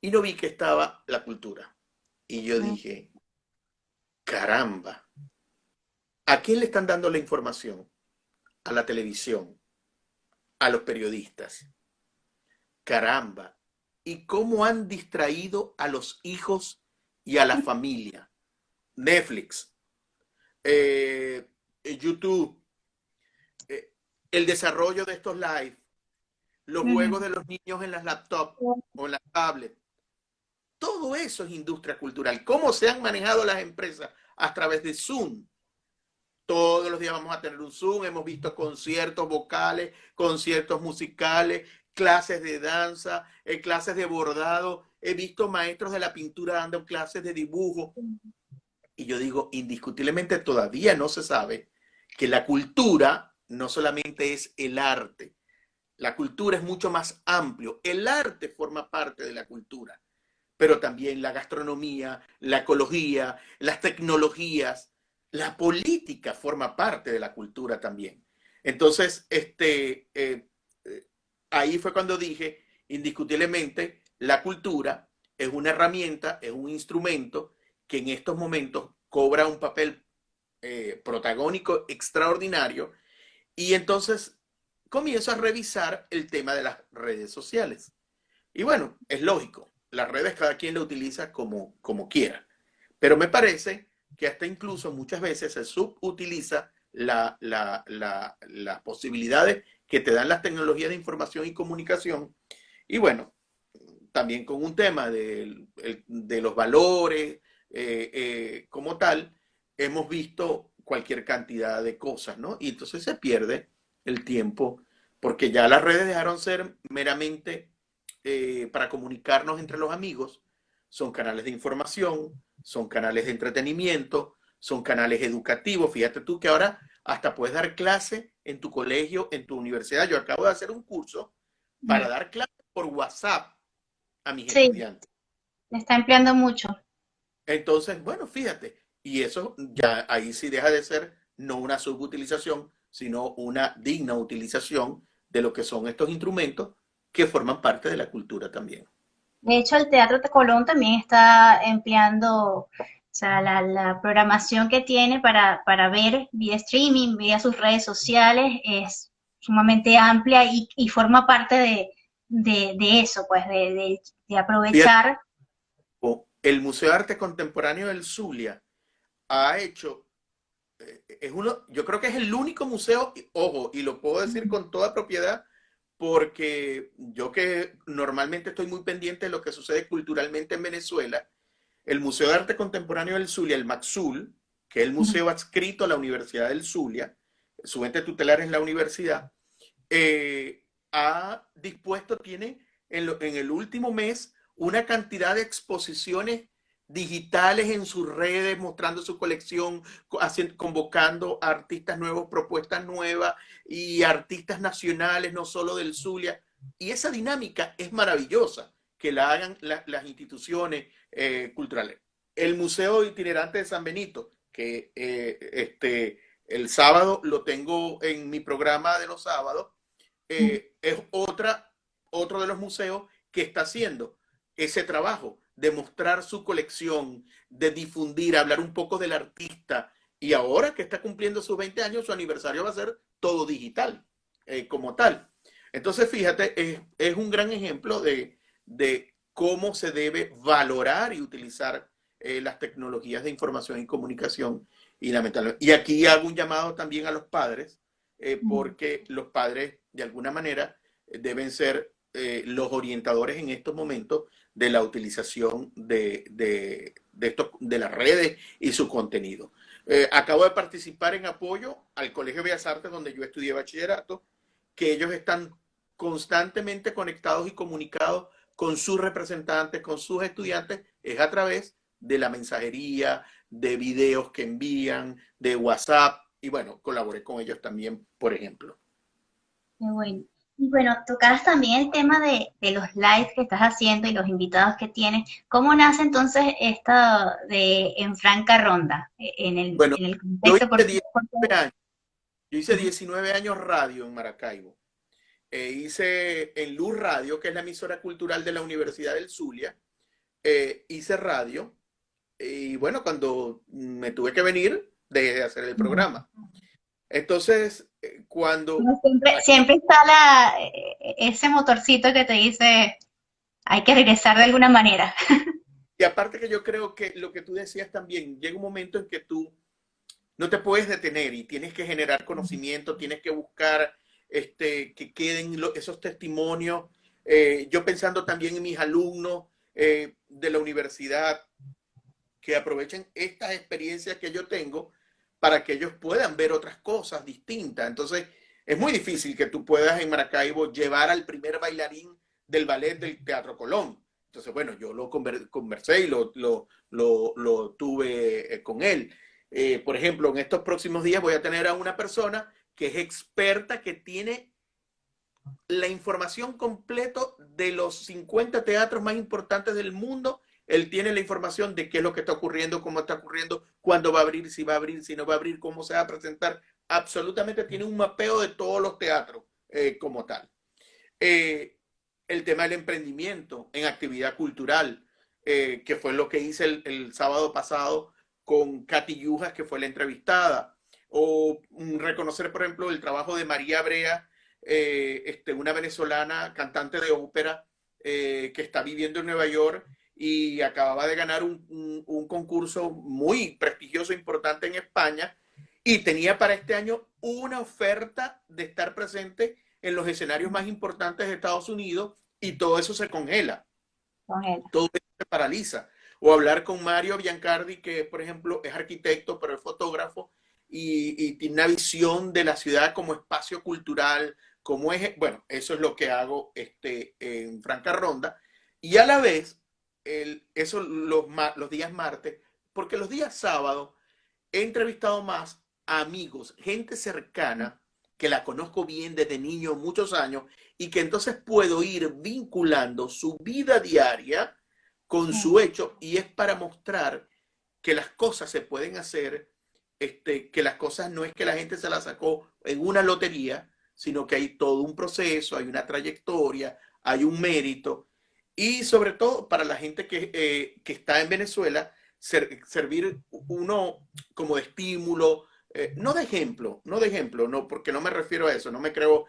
[SPEAKER 2] Y no vi que estaba la cultura. Y yo dije, caramba, ¿a quién le están dando la información? A la televisión, a los periodistas. Caramba. ¿Y cómo han distraído a los hijos y a la familia? Netflix, YouTube, eh, el desarrollo de estos live, los juegos de los niños en las laptops o en las tablets. Todo eso es industria cultural. ¿Cómo se han manejado las empresas a través de Zoom? Todos los días vamos a tener un Zoom, hemos visto conciertos vocales, conciertos musicales, clases de danza, clases de bordado, he visto maestros de la pintura dando clases de dibujo. Y yo digo, indiscutiblemente todavía no se sabe que la cultura no solamente es el arte, la cultura es mucho más amplio. El arte forma parte de la cultura, pero también la gastronomía, la ecología, las tecnologías, la política forma parte de la cultura también. Entonces, ahí fue cuando dije, indiscutiblemente, la cultura es una herramienta, es un instrumento que en estos momentos cobra un papel protagónico extraordinario y entonces comienzo a revisar el tema de las redes sociales. Y bueno, es lógico, las redes cada quien lo utiliza como quiera, pero me parece que hasta incluso muchas veces se subutiliza las posibilidades que te dan las tecnologías de información y comunicación. Y bueno, también con un tema de los valores como tal, hemos visto cualquier cantidad de cosas, ¿no? Y entonces se pierde el tiempo porque ya las redes dejaron ser meramente para comunicarnos entre los amigos, son canales de información, son canales de entretenimiento, son canales educativos. Fíjate tú que ahora hasta puedes dar clase en tu colegio, en tu universidad. Yo acabo de hacer un curso para dar clases por WhatsApp a mis
[SPEAKER 1] Sí,
[SPEAKER 2] estudiantes.
[SPEAKER 1] se está empleando mucho.
[SPEAKER 2] Entonces, bueno, fíjate, y eso ya ahí sí deja de ser no una subutilización, sino una digna utilización de lo que son estos instrumentos que forman parte de la cultura también.
[SPEAKER 1] De hecho, el Teatro de Colón también está empleando, o sea, la programación que tiene para ver vía streaming, vía sus redes sociales, es sumamente amplia y forma parte de eso, pues, de
[SPEAKER 2] Fíjate,
[SPEAKER 1] aprovechar.
[SPEAKER 2] el Museo de Arte Contemporáneo del Zulia ha hecho, es uno, yo creo que es el único museo, ojo, y lo puedo decir con toda propiedad, porque yo que normalmente estoy muy pendiente de lo que sucede culturalmente en Venezuela, el Museo de Arte Contemporáneo del Zulia, el MAXUL, que es el museo adscrito a la Universidad del Zulia, su ente tutelar es la universidad, ha dispuesto, tiene en el último mes una cantidad de exposiciones digitales en sus redes, mostrando su colección, convocando a artistas nuevos, propuestas nuevas y artistas nacionales, no solo del Zulia. Y esa dinámica es maravillosa, que la hagan las instituciones culturales. El Museo Itinerante de San Benito, que el sábado lo tengo en mi programa de los sábados, es otro de los museos que está haciendo ese trabajo de mostrar su colección, de difundir, hablar un poco del artista. Y ahora que está cumpliendo sus 20 años, su aniversario va a ser todo digital, como tal. Entonces, fíjate, es un gran ejemplo de cómo se debe valorar y utilizar las tecnologías de información y comunicación. Y aquí hago un llamado también a los padres, porque los padres, de alguna manera, deben ser los orientadores en estos momentos de la utilización de las redes y su contenido. Acabo de participar en apoyo al Colegio de Bellas Artes, donde yo estudié bachillerato, que ellos están constantemente conectados y comunicados con sus representantes, con sus estudiantes, es a través de la mensajería, de videos que envían, de WhatsApp, y bueno, colaboré con ellos también, por ejemplo.
[SPEAKER 1] Qué bueno. Y bueno, tocabas también el tema de los lives que estás haciendo y los invitados que tienes. ¿Cómo nace entonces esta de En Franca Ronda?
[SPEAKER 2] Bueno,
[SPEAKER 1] En el
[SPEAKER 2] yo
[SPEAKER 1] contexto,
[SPEAKER 2] hice
[SPEAKER 1] porque
[SPEAKER 2] 19 años, yo hice
[SPEAKER 1] ujú,
[SPEAKER 2] 19 años radio en Maracaibo. Hice en Luz Radio, que es la emisora cultural de la Universidad del Zulia, hice radio y bueno, cuando me tuve que venir, dejé de hacer el
[SPEAKER 1] ujú.
[SPEAKER 2] programa. Entonces, cuando...
[SPEAKER 1] Bueno, siempre está ese motorcito que te dice, hay que regresar de alguna manera.
[SPEAKER 2] Y aparte que yo creo que lo que tú decías también, llega un momento en que tú no te puedes detener y tienes que generar conocimiento, tienes que buscar que queden esos testimonios. Yo pensando también en mis alumnos de la universidad, que aprovechen estas experiencias que yo tengo para que ellos puedan ver otras cosas distintas. Entonces, es muy difícil que tú puedas en Maracaibo llevar al primer bailarín del ballet del Teatro Colón. Entonces, bueno, yo lo conversé y lo tuve con él. Por ejemplo, en estos próximos días voy a tener a una persona que es experta, que tiene la información completa de los 50 teatros más importantes del mundo. Él tiene la información de qué es lo que está ocurriendo, cómo está ocurriendo, cuándo va a abrir, si va a abrir, si no va a abrir, cómo se va a presentar. Absolutamente tiene un mapeo de todos los teatros como tal. Eh, el tema del emprendimiento en actividad cultural, que fue lo que hice el sábado pasado con Katy Yujas, que fue la entrevistada. O reconocer, por ejemplo, el trabajo de María Brea, una venezolana cantante de ópera que está viviendo en Nueva York y acababa de ganar un concurso muy prestigioso, e importante en España, y tenía para este año una oferta de estar presente en los escenarios más importantes de Estados Unidos, y todo eso se congela,
[SPEAKER 1] Con él.
[SPEAKER 2] todo eso se paraliza. O hablar con Mario Biancardi, que por ejemplo es arquitecto, pero es fotógrafo, y tiene una visión de la ciudad como espacio cultural, como es, bueno, eso es lo que hago en Franca Ronda. Y a la vez, eso los días martes, porque los días sábados he entrevistado más a amigos, gente cercana, que la conozco bien desde niño, muchos años, y que entonces puedo ir vinculando su vida diaria con su hecho, y es para mostrar que las cosas se pueden hacer, que las cosas no es que la gente se las sacó en una lotería, sino que hay todo un proceso, hay una trayectoria, hay un mérito, Y sobre todo para la gente que está en Venezuela, servir uno como de estímulo, no de ejemplo, no de ejemplo, no, porque no me refiero a eso, no me creo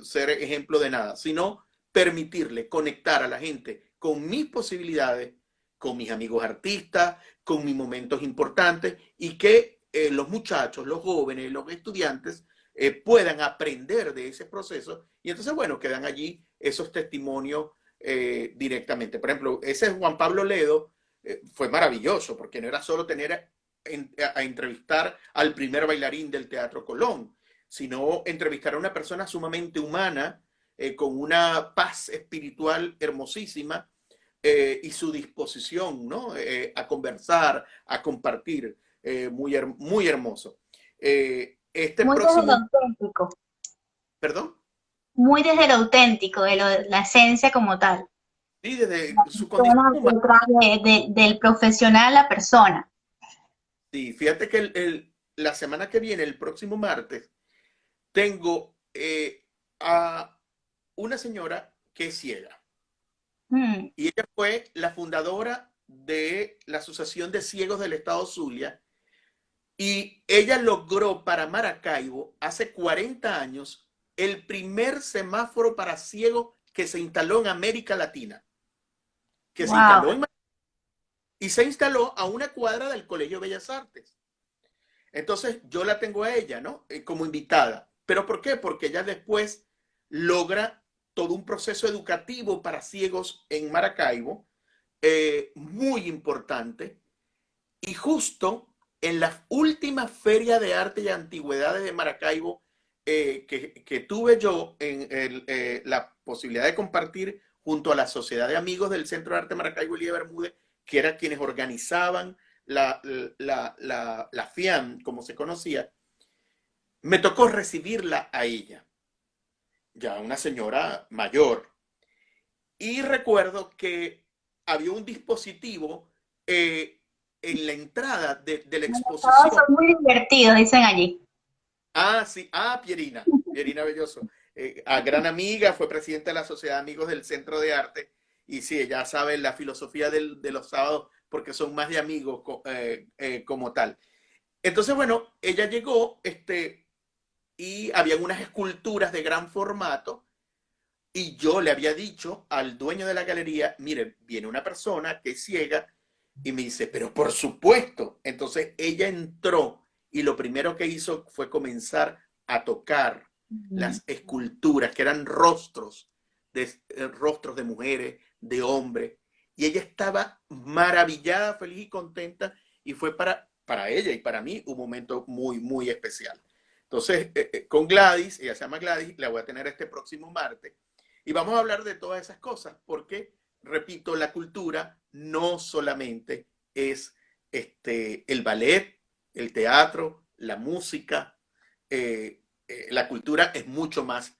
[SPEAKER 2] ser ejemplo de nada, sino permitirle conectar a la gente con mis posibilidades, con mis amigos artistas, con mis momentos importantes y que los muchachos, los jóvenes, los estudiantes puedan aprender de ese proceso y entonces, bueno, quedan allí esos testimonios directamente. Por ejemplo, ese Juan Pablo Ledo fue maravilloso porque no era solo tener a entrevistar al primer bailarín del Teatro Colón, sino entrevistar a una persona sumamente humana, con una paz espiritual hermosísima y su disposición, ¿no? A conversar, a compartir, muy hermoso. Este
[SPEAKER 1] Muy desde lo
[SPEAKER 2] próximo,
[SPEAKER 1] auténtico,
[SPEAKER 2] perdón,
[SPEAKER 1] muy desde lo auténtico, la esencia como tal.
[SPEAKER 2] sí, desde su condición
[SPEAKER 1] Persona
[SPEAKER 2] humana.
[SPEAKER 1] detrás del profesional a la persona.
[SPEAKER 2] Sí, fíjate que la semana que viene, el próximo martes, tengo a una señora que es ciega.
[SPEAKER 1] Mm,
[SPEAKER 2] Y ella fue la fundadora de la Asociación de Ciegos del Estado Zulia. Y ella logró para Maracaibo, hace 40 años, el primer semáforo para ciegos que se instaló en América Latina. Que se instaló
[SPEAKER 1] wow.
[SPEAKER 2] en y se instaló a una cuadra del Colegio Bellas Artes. Entonces yo la tengo a ella, ¿no? Como invitada. ¿Pero por qué? Porque ella después logra todo un proceso educativo para ciegos en Maracaibo, muy importante. Y justo en la última feria de arte y antigüedades de Maracaibo, que tuve yo la posibilidad de compartir junto a la Sociedad de Amigos del Centro de Arte Maracaibo Elías Bermúdez, que eran quienes organizaban la FIAM, como se conocía, me tocó recibirla a ella, ya una señora mayor. Y recuerdo que había un dispositivo en la entrada de la
[SPEAKER 1] Todos
[SPEAKER 2] exposición.
[SPEAKER 1] son muy divertidos, dicen allí.
[SPEAKER 2] Ah, sí, Pierina Belloso, gran amiga, fue presidenta de la Sociedad de Amigos del Centro de Arte, y sí, ella sabe la filosofía de los sábados, porque son más de amigos como tal. Entonces, bueno, ella llegó, y habían unas esculturas de gran formato, y yo le había dicho al dueño de la galería, mire, viene una persona que es ciega, y me dice, pero por supuesto. Entonces ella entró y lo primero que hizo fue comenzar a tocar
[SPEAKER 1] Mm.
[SPEAKER 2] las esculturas, que eran rostros de mujeres, de hombres. Y ella estaba maravillada, feliz y contenta. Y fue para ella y para mí un momento muy, muy especial. Entonces, con Gladys, ella se llama Gladys, la voy a tener este próximo martes. Y vamos a hablar de todas esas cosas, porque repito, la cultura no solamente es el ballet, el teatro, la música, la cultura es mucho más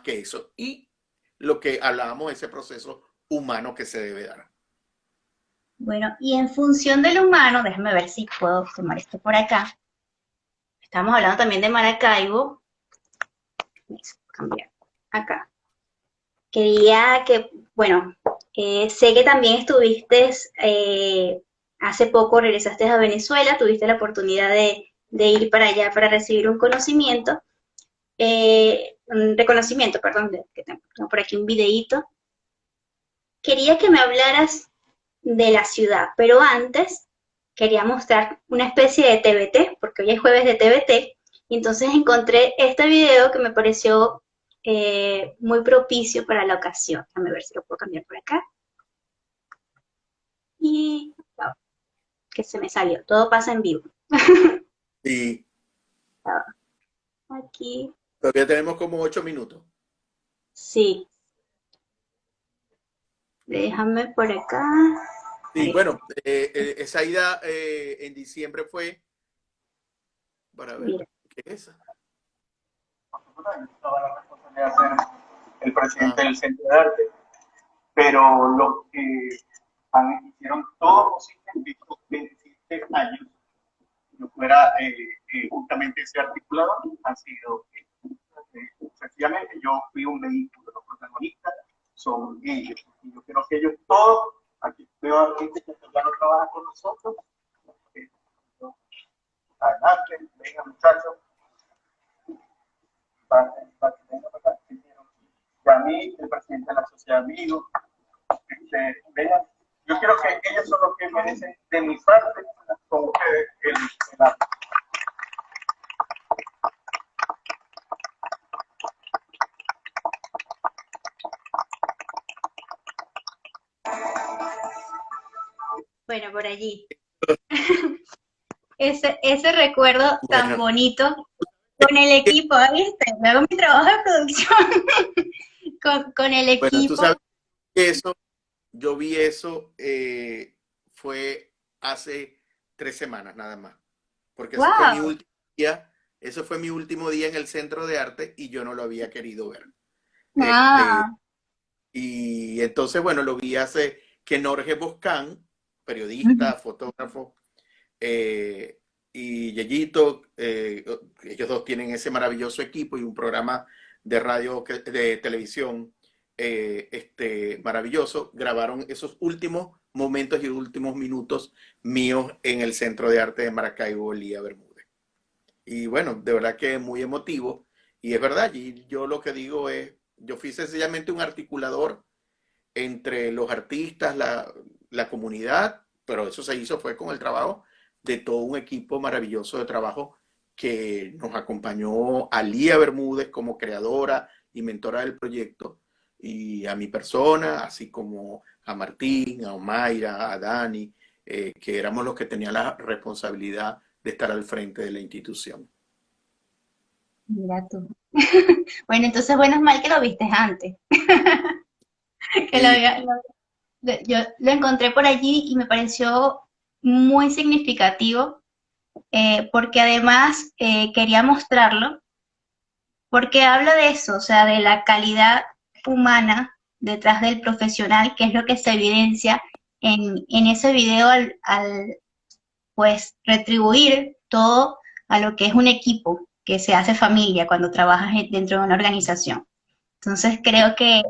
[SPEAKER 2] que eso. Y lo que hablábamos, ese proceso humano que se debe dar.
[SPEAKER 1] Bueno, y en función del humano, déjame ver si puedo tomar esto por acá. Estamos hablando también de Maracaibo. Cambiar acá. Quería que, bueno, sé que también estuviste, hace poco regresaste a Venezuela, tuviste la oportunidad de ir para allá para recibir un reconocimiento, perdón, que tengo por aquí un videíto. Quería que me hablaras de la ciudad, pero antes quería mostrar una especie de TBT, porque hoy es jueves de TBT, y entonces encontré este video que me pareció muy propicio para la ocasión. Déjame ver si lo puedo cambiar por acá. Y oh, que se me salió, todo pasa en vivo.
[SPEAKER 2] Y
[SPEAKER 1] Aquí,
[SPEAKER 2] todavía tenemos como 8 minutos.
[SPEAKER 1] sí, déjame por acá.
[SPEAKER 2] Sí,
[SPEAKER 1] Ahí,
[SPEAKER 2] bueno, esa ida en diciembre fue, para ver,
[SPEAKER 1] mira.
[SPEAKER 2] ¿qué es esa?
[SPEAKER 3] Estaba la responsabilidad de ser el presidente
[SPEAKER 2] Ah,
[SPEAKER 3] del Centro de Arte, pero los que hicieron todo posible en estos 27 años que yo fuera justamente ese articulador han sido sencillamente yo fui un vehículo, los protagonistas son ellos y yo quiero conocí a ellos todos. Aquí veo a gente que ya no trabaja con nosotros. Adelante, venga muchachos. Y a mí, el presidente de la sociedad de amigos, vengan. Yo quiero que ellos son los que merecen de mi parte, como que el arte.
[SPEAKER 1] Bueno, por allí. Ese recuerdo tan
[SPEAKER 2] Bueno,
[SPEAKER 1] bonito con el equipo, ¿viste? Luego mi trabajo de producción con el
[SPEAKER 2] bueno, tú sabes
[SPEAKER 1] equipo.
[SPEAKER 2] que eso, yo vi eso, fue hace 3 semanas nada más, porque eso fue mi
[SPEAKER 1] ¡Wow!
[SPEAKER 2] último día, eso fue mi último día en el Centro de Arte y yo no lo había querido ver.
[SPEAKER 1] Ah,
[SPEAKER 2] Y entonces, bueno, lo vi hace que Norge Boscan,
[SPEAKER 1] ujú,
[SPEAKER 2] periodista, fotógrafo, eh, y Yeyito, ellos dos tienen ese maravilloso equipo y un programa de radio, de televisión maravilloso. Grabaron esos últimos momentos y últimos minutos míos en el Centro de Arte de Maracaibo, Elía Bermúdez. Y bueno, de verdad que es muy emotivo. Y es verdad, y yo lo que digo es, yo fui sencillamente un articulador entre los artistas, la comunidad, pero eso se hizo fue con el trabajo de todo un equipo maravilloso de trabajo que nos acompañó a Lía Bermúdez como creadora y mentora del proyecto, y a mi persona, así como a Martín, a Omaira, a Dani, que éramos los que tenían la responsabilidad de estar al frente de la institución.
[SPEAKER 1] mira tú. Bueno, entonces, bueno, es mal que lo viste antes. Que
[SPEAKER 2] Y
[SPEAKER 1] yo lo encontré por allí y me pareció muy significativo, porque además quería mostrarlo, porque habla de eso, o sea, de la calidad humana detrás del profesional, que es lo que se evidencia en ese video al pues retribuir todo a lo que es un equipo, que se hace familia cuando trabajas dentro de una organización. Entonces creo que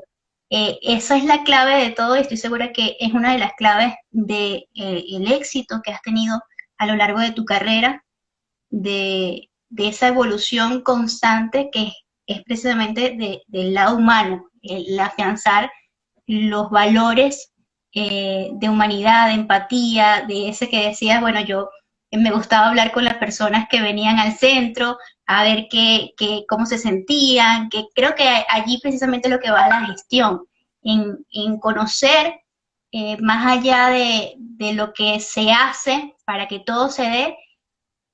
[SPEAKER 1] esa es la clave de todo y estoy segura que es una de las claves de, el éxito que has tenido a lo largo de tu carrera, de esa evolución constante que es precisamente del lado humano, el afianzar los valores de humanidad, de empatía, de ese que decías, bueno, yo me gustaba hablar con las personas que venían al centro, a ver cómo se sentían, que creo que allí precisamente lo que va a la gestión, en conocer más allá de lo que se hace para que todo se dé,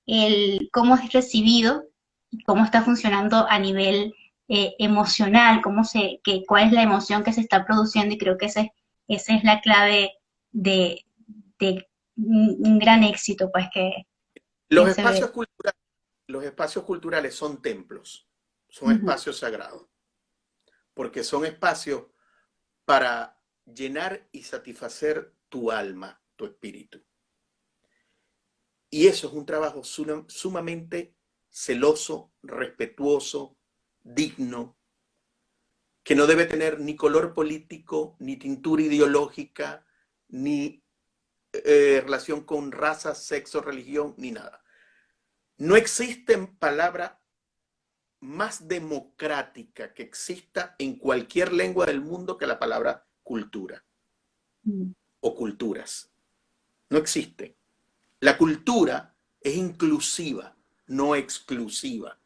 [SPEAKER 1] el cómo es recibido y cómo está funcionando a nivel emocional, cuál es la emoción que se está produciendo y creo que esa es la clave de, de un gran éxito pues
[SPEAKER 2] los
[SPEAKER 1] que se ve.
[SPEAKER 2] espacios culturales, los espacios culturales son templos, son
[SPEAKER 1] Uh -huh.
[SPEAKER 2] espacios sagrados, porque son espacios para llenar y satisfacer tu alma, tu espíritu. Y eso es un trabajo sumamente celoso, respetuoso, digno, que no debe tener ni color político, ni tintura ideológica, ni relación con raza, sexo, religión, ni nada. No existe palabra más democrática que exista en cualquier lengua del mundo que la palabra cultura o culturas. No existe. La cultura es inclusiva, no exclusiva.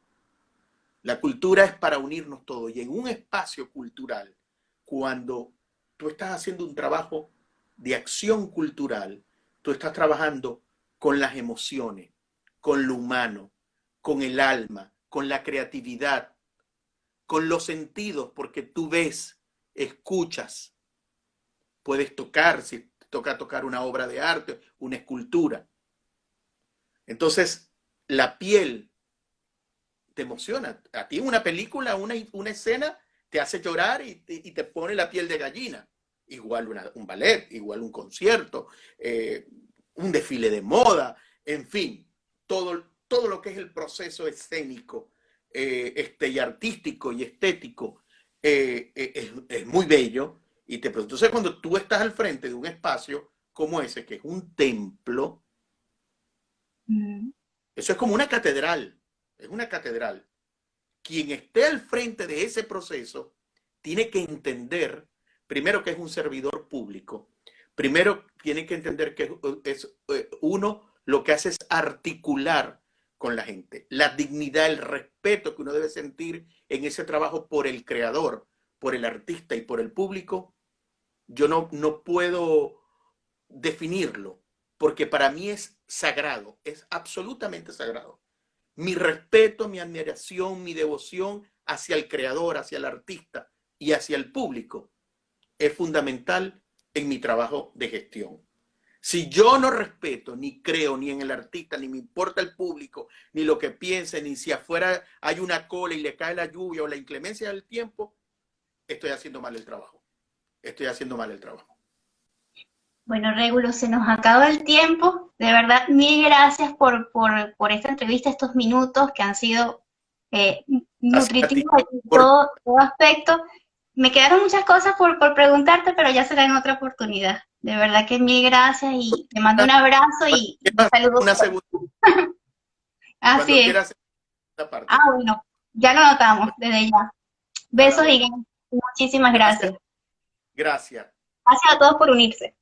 [SPEAKER 2] La cultura es para unirnos todos. Y en un espacio cultural, cuando tú estás haciendo un trabajo de acción cultural, tú estás trabajando con las emociones, con lo humano, con el alma, con la creatividad, con los sentidos, porque tú ves, escuchas, puedes tocar, si te toca tocar una obra de arte, una escultura. Entonces, la piel te emociona. A ti una película, una escena, te hace llorar y te pone la piel de gallina. Igual un ballet, igual un concierto, un desfile de moda, en fin, todo lo que es el proceso escénico y artístico y estético es muy bello Y te pregunto, entonces cuando tú estás al frente de un espacio como ese, que es un templo, eso es como una catedral, es una catedral. Quien esté al frente de ese proceso tiene que entender, primero, que es un servidor público. Primero, tiene que entender que uno lo que hace es articular con la gente. La dignidad, el respeto que uno debe sentir en ese trabajo por el creador, por el artista y por el público, yo no puedo definirlo, porque para mí es sagrado, es absolutamente sagrado. Mi respeto, mi admiración, mi devoción hacia el creador, hacia el artista y hacia el público es fundamental en mi trabajo de gestión. Si yo no respeto, ni creo, ni en el artista, ni me importa el público, ni lo que piense, ni si afuera hay una cola y le cae la lluvia o la inclemencia del tiempo, estoy haciendo mal el trabajo. Estoy haciendo mal el trabajo.
[SPEAKER 1] Bueno, Regulo, se nos acaba el tiempo. De verdad, mil gracias por esta entrevista, estos minutos que han sido nutritivos en todo aspecto. Me quedaron muchas cosas por preguntarte, pero ya será en otra oportunidad. De verdad que mil gracias y te mando un abrazo y saludos.
[SPEAKER 2] Una segunda.
[SPEAKER 1] Así es.
[SPEAKER 2] Parte.
[SPEAKER 1] Ah, bueno, ya lo notamos desde ya. Besos y muchísimas gracias.
[SPEAKER 2] Gracias.
[SPEAKER 1] Gracias a todos por unirse.